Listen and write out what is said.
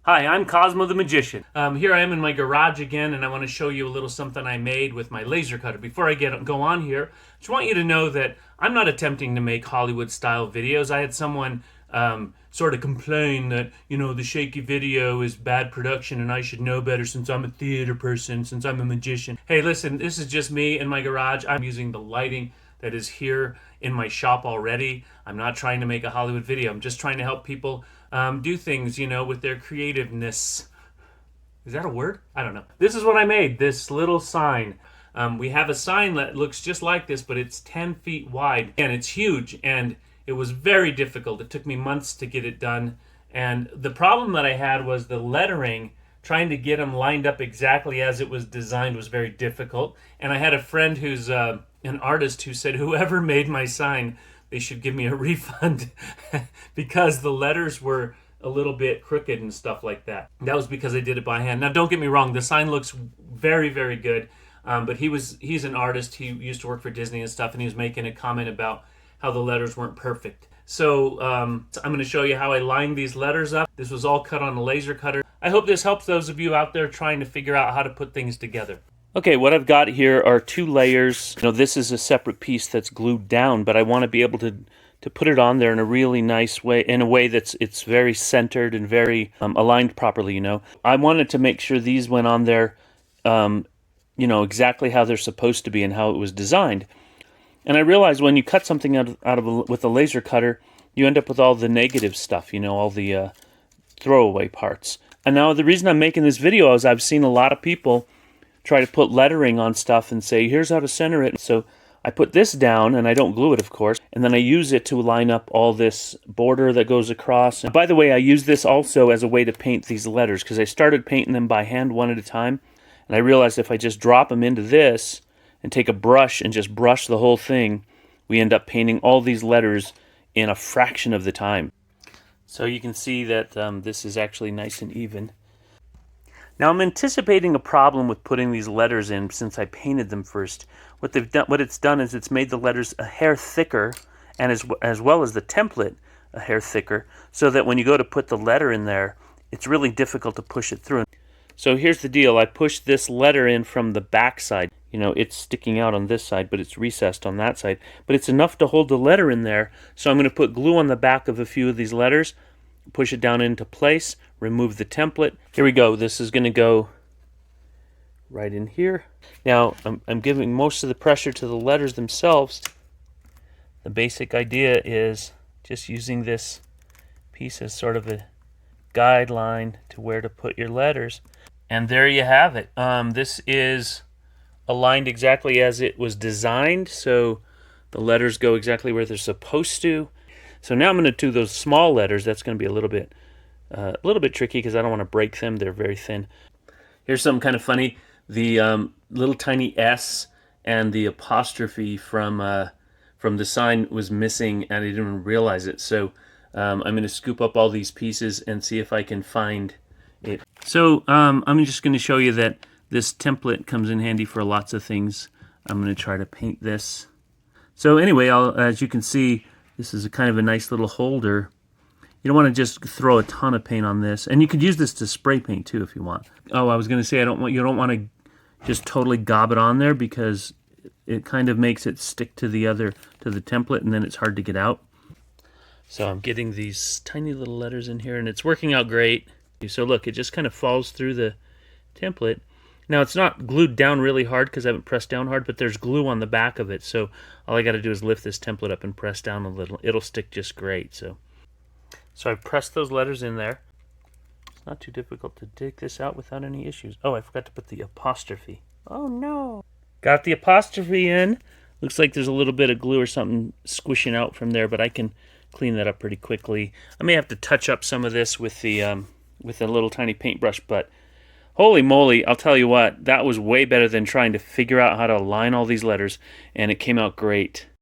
Hi, I'm Cosmo the Magician. Here I am in my garage again, and I want to show you a little something I made with my laser cutter. Before I go on here, I just want you to know that I'm not attempting to make Hollywood-style videos. I had someone sort of complain that, the shaky video is bad production and I should know better since I'm a theater person, since I'm a magician. Hey, listen, this is just me in my garage. I'm using the lighting that is here in my shop already. I'm not trying to make a Hollywood video. I'm just trying to help people do things, with their creativeness. Is that a word? I don't know. This is what I made, this little sign. We have a sign that looks just like this, but it's 10 feet wide, and it's huge, and it was very difficult. It took me months to get it done, and the problem that I had was the lettering. Trying to get them lined up exactly as it was designed was very difficult, and I had a friend who's an artist who said whoever made my sign, they should give me a refund because the letters were a little bit crooked and stuff like that. That was because I did it by hand. Now, don't get me wrong, the sign looks very, very good, but he's an artist. He used to work for Disney and stuff, and he was making a comment about how the letters weren't perfect. So I'm going to show you how I lined these letters up. This was all cut on a laser cutter. I hope this helps those of you out there trying to figure out how to put things together. Okay, what I've got here are two layers. This is a separate piece that's glued down, but I want to be able to put it on there in a really nice way, in a way it's very centered and very aligned properly, I wanted to make sure these went on there, exactly how they're supposed to be and how it was designed. And I realized when you cut something with a laser cutter, you end up with all the negative stuff, all the throwaway parts. And now the reason I'm making this video is I've seen a lot of people try to put lettering on stuff and say, here's how to center it. So I put this down, and I don't glue it, of course, and then I use it to line up all this border that goes across. And by the way, I use this also as a way to paint these letters, because I started painting them by hand one at a time, and I realized if I just drop them into this and take a brush and just brush the whole thing, we end up painting all these letters in a fraction of the time. So you can see that this is actually nice and even. Now I'm anticipating a problem with putting these letters in since I painted them first. What it's done is it's made the letters a hair thicker, and as well as the template a hair thicker, so that when you go to put the letter in there, it's really difficult to push it through. So here's the deal. I pushed this letter in from the back side. It's sticking out on this side, but it's recessed on that side. But it's enough to hold the letter in there, so I'm going to put glue on the back of a few of these letters, push it down into place, remove the template. Here we go. This is going to go right in here. Now, I'm giving most of the pressure to the letters themselves. The basic idea is just using this piece as sort of a guideline to where to put your letters. And there you have it. This is aligned exactly as it was designed, so the letters go exactly where they're supposed to. So now I'm going to do those small letters. That's going to be a little bit tricky because I don't want to break them. They're very thin. Here's something kind of funny. The little tiny S and the apostrophe from the sign was missing, and I didn't even realize it. So I'm going to scoop up all these pieces and see if I can find it. So I'm just going to show you that this template comes in handy for lots of things. I'm going to try to paint this. So anyway, as you can see, this is a kind of a nice little holder. You don't want to just throw a ton of paint on this, and you could use this to spray paint too if you want. Oh, I was going to say you don't want to just totally gob it on there, because it kind of makes it stick to the template, and then it's hard to get out. So I'm getting these tiny little letters in here, and it's working out great. So look, it just kind of falls through the template. Now it's not glued down really hard because I haven't pressed down hard, but there's glue on the back of it, so all I got to do is lift this template up and press down a little. It'll stick just great. So I've pressed those letters in there. It's not too difficult to take this out without any issues. Oh, I forgot to put the apostrophe. Oh no! Got the apostrophe in. Looks like there's a little bit of glue or something squishing out from there, but I can clean that up pretty quickly. I may have to touch up some of this with a little tiny paintbrush, but holy moly, I'll tell you what, that was way better than trying to figure out how to align all these letters, and it came out great.